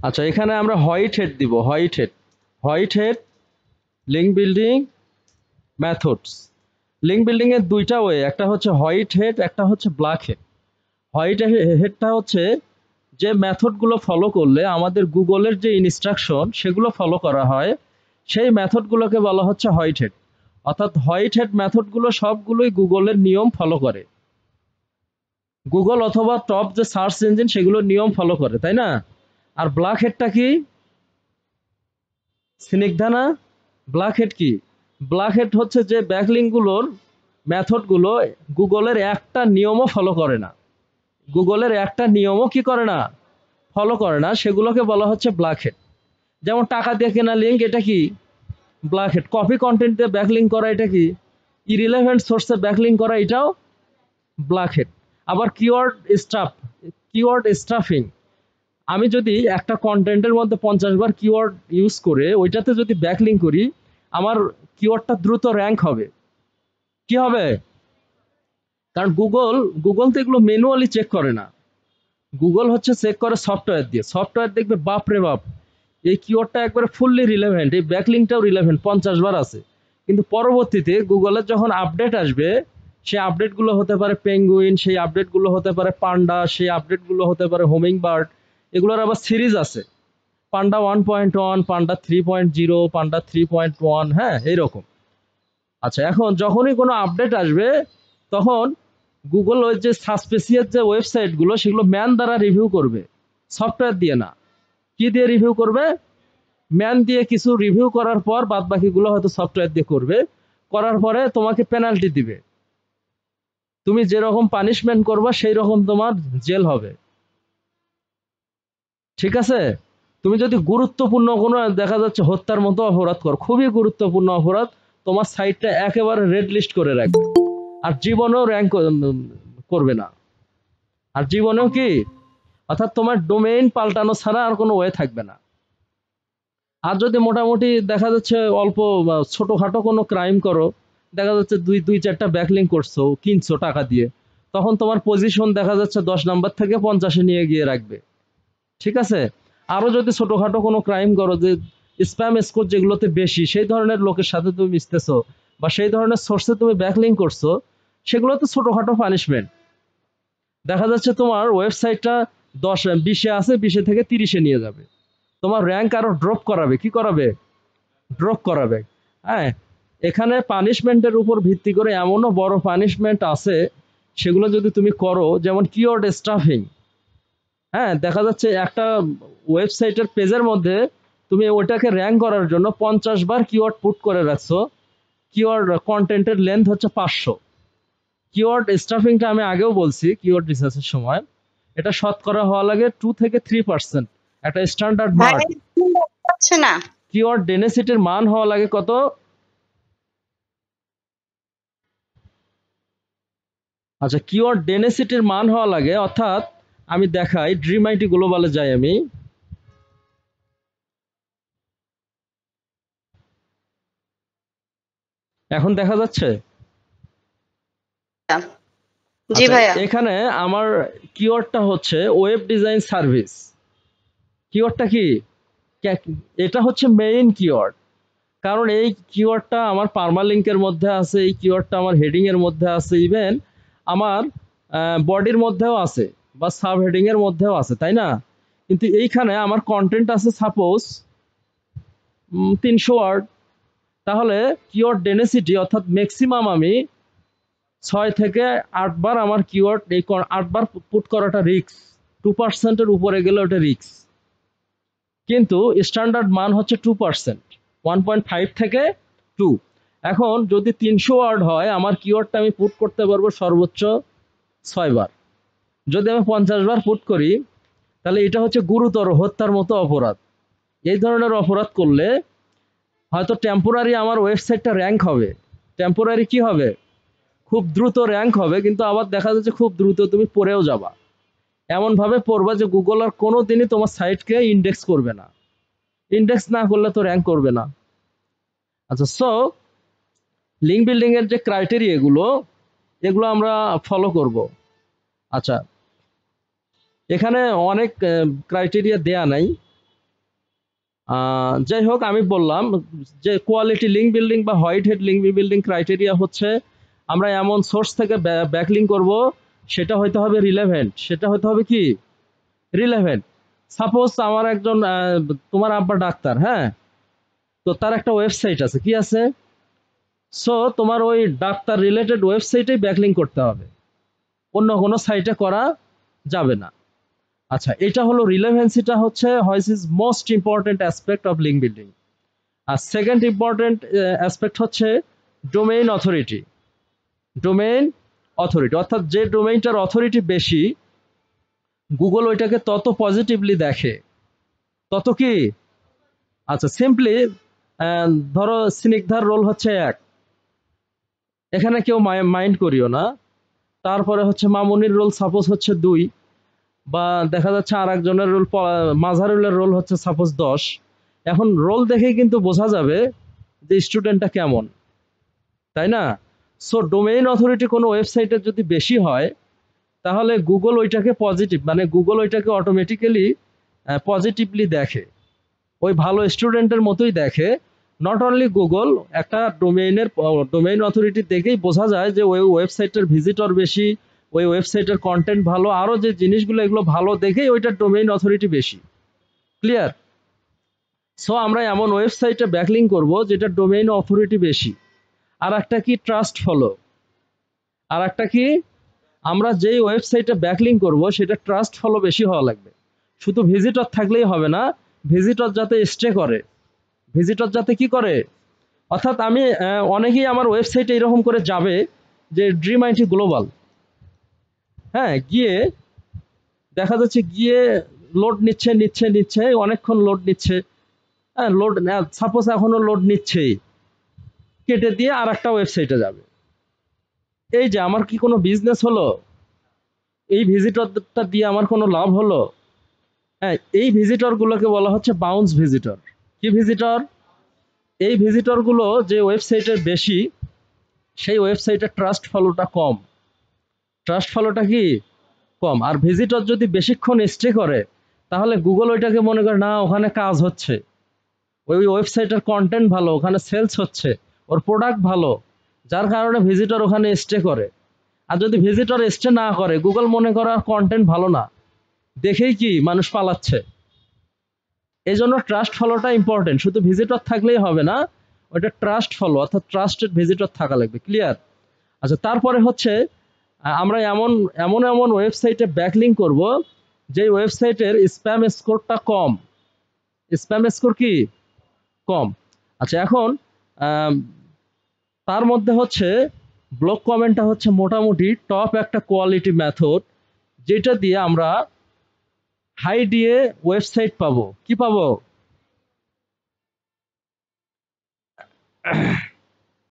আচ্ছা, এখানে আমরা হোয়াইট হেড দিব, white head link building methods. Link building এর দুইটা ওয়ে, একটা হচ্ছে হোয়াইট হেড, একটা হচ্ছে ব্ল্যাক হেড। হোয়াইট হেডটা হচ্ছে যে মেথডগুলো ফলো করলে আমাদের গুগলের যে ইনস্ট্রাকশন সেগুলো ফলো করা হয়, সেই মেথডগুলোকে বলা হচ্ছে হোয়াইট হেড। অর্থাৎ হোয়াইট হেড মেথডগুলো সবগুলোই গুগলের নিয়ম ফলো করে, গুগল অথবা টপ যে সার্চ ইঞ্জিন সেগুলোর নিয়ম ফলো করে, তাই না? আর ব্ল্যাক হেডটা কি স্নিগ্ধা না? ব্ল্যাক হেড কি? ব্ল্যাক হেড হচ্ছে যে ব্যাকলিংকগুলোর মেথডগুলো গুগলের একটা নিয়মও ফলো করে না, গুগলের একটা নিয়মও কি করে না, ফলো করে না, সেগুলোকে বলা হচ্ছে ব্ল্যাক হেড। যেমন টাকা দিয়ে কেনা লিঙ্ক, এটা কি ব্ল্যাক হেড। কপি কন্টেন্ট দিয়ে ব্যাকলিং করা, এটা কি ইরিলেভেন্ট সোর্সে ব্যাকলিং করা, এটাও ব্ল্যাক হেড। আবার কিওয়ার্ড স্টাফিং, আমি যদি একটা কন্টেন্টের মধ্যে 50 বার কিওয়ার্ড ইউজ করে ওইটাতে যদি ব্যাকলিং করি, আমার কিওয়ার্ডটা দ্রুত র্যাঙ্ক হবে। কি হবে? কারণ গুগল তো এগুলো ম্যানুয়ালি চেক করে না, গুগল হচ্ছে চেক করে সফটওয়্যার দিয়ে। সফটওয়্যার দেখবে বাপ রে বাপ, এই কিওয়ার্ডটা একবারে ফুললি রিলেভেন্ট, এই ব্যাকলিংটাও রিলেভেন্ট, 50 বার আছে। কিন্তু পরবর্তীতে গুগলের যখন আপডেট আসবে, সেই আপডেটগুলো হতে পারে পেঙ্গুইন, সেই আপডেটগুলো হতে পারে পান্ডা, সেই আপডেটগুলো হতে পারে হোমিং বার্ড, এগুলোর আবার সিরিজ আছে, পান্ডা 1.1, পান্ডা 3.0, পান্ডা 3.1, হ্যাঁ এইরকম। আচ্ছা, এখন যখনই কোনো আপডেট আসবে তখন গুগল ওই যে সাসপেসিয়াস যে ওয়েবসাইটগুলো সেগুলো ম্যান দ্বারা রিভিউ করবে, সফটওয়্যার দিয়ে না। কি দিয়ে রিভিউ করবে? ম্যান দিয়ে কিছু রিভিউ করার পর বাদ বাকিগুলো হয়তো সফটওয়্যার দিয়ে করবে, করার পরে তোমাকে পেনাল্টি দিবে। তুমি যেরকম পানিশমেন্ট করবা সেই রকম তোমার জেল হবে, ঠিক আছে? তুমি যদি গুরুত্বপূর্ণ কোনো দেখা যাচ্ছে হত্যার মতো অপরাধ করো, খুবই গুরুত্বপূর্ণ অপরাধ, তোমার সাইটটা একেবারে রেড লিস্ট করে রাখবে, আর জীবনেও র্যাঙ্ক করবে না। আর জীবনেও কি, অর্থাৎ তোমার ডোমেইন পাল্টানো ছাড়া আর কোনো ওয়ে থাকবে না। আর যদি মোটামুটি দেখা যাচ্ছে অল্প ছোটখাটো কোনো ক্রাইম করো, দেখা যাচ্ছে দুই দুই চারটা ব্যাকলিং করছো, কিনছো টাকা দিয়ে, তখন তোমার পজিশন দেখা যাচ্ছে 10 নাম্বার থেকে 50-এ নিয়ে গিয়ে রাখবে, ঠিক আছে? আরো যদি ছোটখাটো কোনো ক্রাইম করো, যে স্প্যাম স্কোর যেগুলোতে বেশি, সেই ধরনের লোকের সাথে তুমি মিশতেছো বা সেই ধরনের সোর্সে তুমি ব্যাকলিং করছো, সেগুলোতে ছোটখাটো পানিশমেন্ট, দেখা যাচ্ছে তোমার ওয়েবসাইটটা 20-এ আছে, 20 থেকে 30-এ নিয়ে যাবে, তোমার র্যাঙ্ক আরো ড্রপ করাবে। কি করাবে? ড্রপ করাবে। হ্যাঁ, এখানে পানিশমেন্টের উপর ভিত্তি করে এমনও বড় পানিশমেন্ট আছে, সেগুলো যদি তুমি করো, যেমন কিওয়ার্ড স্টাফিং। হ্যাঁ, দেখা যাচ্ছে একটা ওয়েবসাইটের পেজের মধ্যে তুমি ওটাকে র্যাঙ্ক করার জন্য 50 বার কিওয়ার্ড পুট করে রাখছো, কিওয়ার্ড কন্টেন্টের লেন্থ হচ্ছে 500। কিওয়ার্ড স্টাফিংটা আমি আগেও বলছি কিওয়ার্ড রিসার্চের সময়, এটা শতকরা হওয়া লাগে 2 থেকে 3%, একটা স্ট্যান্ডার্ড ভাই মার্ক। হচ্ছে না। কিওয়ার্ড ডেনসিটির মান হওয়া লাগে কত? আচ্ছা, কিওয়ার্ড ডেনসিটির মান হওয়া লাগে, অর্থাৎ আমি দেখাই, ড্রিম আইটি গ্লোবালে যাই আমি, এখন দেখা যাচ্ছে? জি আচ্ছা, ভাইয়া। এখানে আমার কিওয়ার্ডটা হচ্ছে ওয়েব ডিজাইন সার্ভিস। কিওয়ার্ডটা কি? এটা হচ্ছে মেইন কিওয়ার্ড, কারণ এই কিওয়ার্ডটা আমার পারমালিঙ্কের মধ্যে আছে, এই কিওয়ার্ডটা আমার হেডিং এর মধ্যে আছে, ইভেন আমার বডির মধ্যেও আছে বা সাব হেডিং এর মধ্যেও আছে, তাই না? কিন্তু এইখানে আমার কন্টেন্ট আছে সাপোজ 300 ওয়ার্ড, তাহলে কিওয়ার্ড ডেনসিটি অর্থাৎ ম্যাক্সিমাম আমি 6 থেকে 8 বার আমার কিওয়ার্ড, এই 8 বার পুট করাটা রিস্ক, 2%-এর উপরে গেলে ওটা রিস্ক, কিন্তু স্ট্যান্ডার্ড মান হচ্ছে 2%, 1.5 থেকে 2। এখন যদি 300 ওয়ার্ড হয়, আমার কিওয়ার্ডটা আমি পুট করতে পারবো সর্বোচ্চ 6 বার। যদি আমি 50 বার পুট করি, তাহলে এটা হচ্ছে গুরুতর হত্যার মতো অপরাধ। এই ধরনের অপরাধ করলে হয়তো টেম্পোরারি আমার ওয়েবসাইটটা র্যাঙ্ক হবে, টেম্পোরারি কি হবে, খুব দ্রুত র্যাঙ্ক হবে, কিন্তু আবার দেখা যাচ্ছে খুব দ্রুত তুমি পড়েও যাবা, এমন ভাবে পড়বা যে গুগল আর কোনো দিনই তোমার সাইটকে ইন্ডেক্স করবে না, ইন্ডেক্স না করলে তো র্যাঙ্ক করবে না। আচ্ছা, সো লিঙ্ক বিল্ডিং এর যে ক্রাইটেরিয়া এগুলো আমরা ফলো করব। আচ্ছা, এখানে অনেক ক্রাইটেরিয়া দেয়া নাই, যাই হোক, আমি বললাম যে কোয়ালিটি লিঙ্ক বিল্ডিং বা white head link building criteria হচ্ছে আমরা এমন সোর্স থেকে ব্যাকলিং করব, সেটা হইতে হবে রিলেভেন্ট, সেটা হইতে হবে কি রিলেভেন্ট। সাপোজ আমার একজন তোমার আব্বা ডাক্তার, হ্যাঁ, তো তার একটা ওয়েবসাইট আছে, কি আছে, সো তোমার ওই ডাক্তার রিলেটেড ওয়েবসাইটেই ব্যাকলিং করতে হবে, অন্য কোনো সাইটে করা যাবে না। আচ্ছা, এটা হলো রিলেভেন্সিটা হচ্ছে which is most important aspect of link building. আর সেকেন্ড ইম্পর্টেন্ট অ্যাসপেক্ট হচ্ছে ডোমেইন অথরিটি। ডোমেইন অথরিটি অর্থাৎ যে ডোমেইনটার অথরিটি বেশি, গুগল ওইটাকে তত পজিটিভলি দেখে, তত কি। আচ্ছা, সিম্পলি ধরো স্নিগ্ধার রোল হচ্ছে 1, এখানে কেউ মাইন্ড করিও না। তারপরে হচ্ছে মামুনির রোল সাপোজ হচ্ছে 2, বা দেখা যাচ্ছে আর একজনের রোল মাঝারুলের রোল হচ্ছে সাপোজ 10। এখন রোল দেখেই কিন্তু বোঝা যাবে যে স্টুডেন্টটা কেমন, তাই না? সো ডোমেইন অথরিটি কোনো ওয়েবসাইটের যদি বেশি হয়, তাহলে গুগল ওইটাকে পজিটিভ, মানে গুগল ওইটাকে অটোমেটিক্যালি পজিটিভলি দেখে, ওই ভালো স্টুডেন্টের মতোই দেখে। নট অনলি গুগল, একটা ডোমেইন অথরিটি দেখেই বোঝা যায় যে ওই ওয়েবসাইটের ভিজিটর বেশি, ওই ওয়েবসাইটের কন্টেন্ট ভালো, আরও যে জিনিসগুলো এগুলো ভালো দেখেই ওইটার ডোমেইন অথরিটি বেশি। ক্লিয়ার? সো আমরা এমন ওয়েবসাইটে ব্যাকলিং করব যেটা ডোমেইন অথরিটি বেশি। আর একটা কি, ট্রাস্ট ফলো। আর একটা কি, আমরা যেই ওয়েবসাইটে ব্যাকলিং করব সেটা ট্রাস্ট ফলো বেশি হওয়া লাগবে। শুধু ভিজিটর থাকলেই হবে না, ভিজিটর যাতে স্টে করে, ভিজিটর যাতে কি করে। অর্থাৎ আমি অনেকেই আমার ওয়েবসাইটে এরকম করে যাবে যে ড্রিম আইটি গ্লোবাল, হ্যাঁ, গিয়ে দেখা যাচ্ছে গিয়ে লোড নিচ্ছে নিচ্ছে নিচ্ছে অনেকক্ষণ লোড নিচ্ছে, হ্যাঁ, লোড সাপোজ এখনো লোড নিচ্ছেই, কেটে দিয়ে আর একটা ওয়েবসাইটে যাবে। এই যে আমার কি কোনো বিজনেস হলো? এই ভিজিটরটা দিয়ে আমার কোনো লাভ হলো? হ্যাঁ, এই ভিজিটরগুলোকে বলা হচ্ছে বাউন্স ভিজিটর। কি ভিজিটর? এই ভিজিটরগুলো যে ওয়েবসাইটের বেশি, সেই ওয়েবসাইটের ট্রাস্ট ফলোটা কম। ট্রাস্ট ফলোটা কি কম। আর ভিজিটর যদি বেশিক্ষণ স্টে করে, তাহলে গুগল ওইটাকে মনে করে না ওখানে কাজ হচ্ছে, ওই ওয়েবসাইটের কন্টেন্ট ভালো, ওখানে সেলস হচ্ছে, ওর প্রোডাক্ট ভালো, যার কারণে ভিজিটর ওখানে স্টে করে। আর যদি ভিজিটর স্টে না করে, গুগল মনে করে কন্টেন্ট ভালো না, দেখেই কি মানুষ পালাচ্ছে। এই জন্য ট্রাস্ট ফলোটা ইম্পর্টেন্ট, শুধু ভিজিটর থাকলেই হবে না, ওইটা ট্রাস্ট ফলো অর্থাৎ ট্রাস্টেড ভিজিটর থাকা লাগবে। ক্লিয়ার? আচ্ছা, তারপরে হচ্ছে আমরা এমন এমন এমন ওয়েবসাইটে ব্যাকলিং করব যে ওয়েবসাইটের স্প্যাম স্কোরটা কম। স্প্যাম স্কোর কি কম। আচ্ছা, এখন তার মধ্যে হচ্ছে ব্লক কমেন্টটা হচ্ছে মোটামুটি টপ একটা কোয়ালিটি মেথড, যেটা দিয়ে আমরা হাই দিয়ে ওয়েবসাইট পাবো। কি পাবো?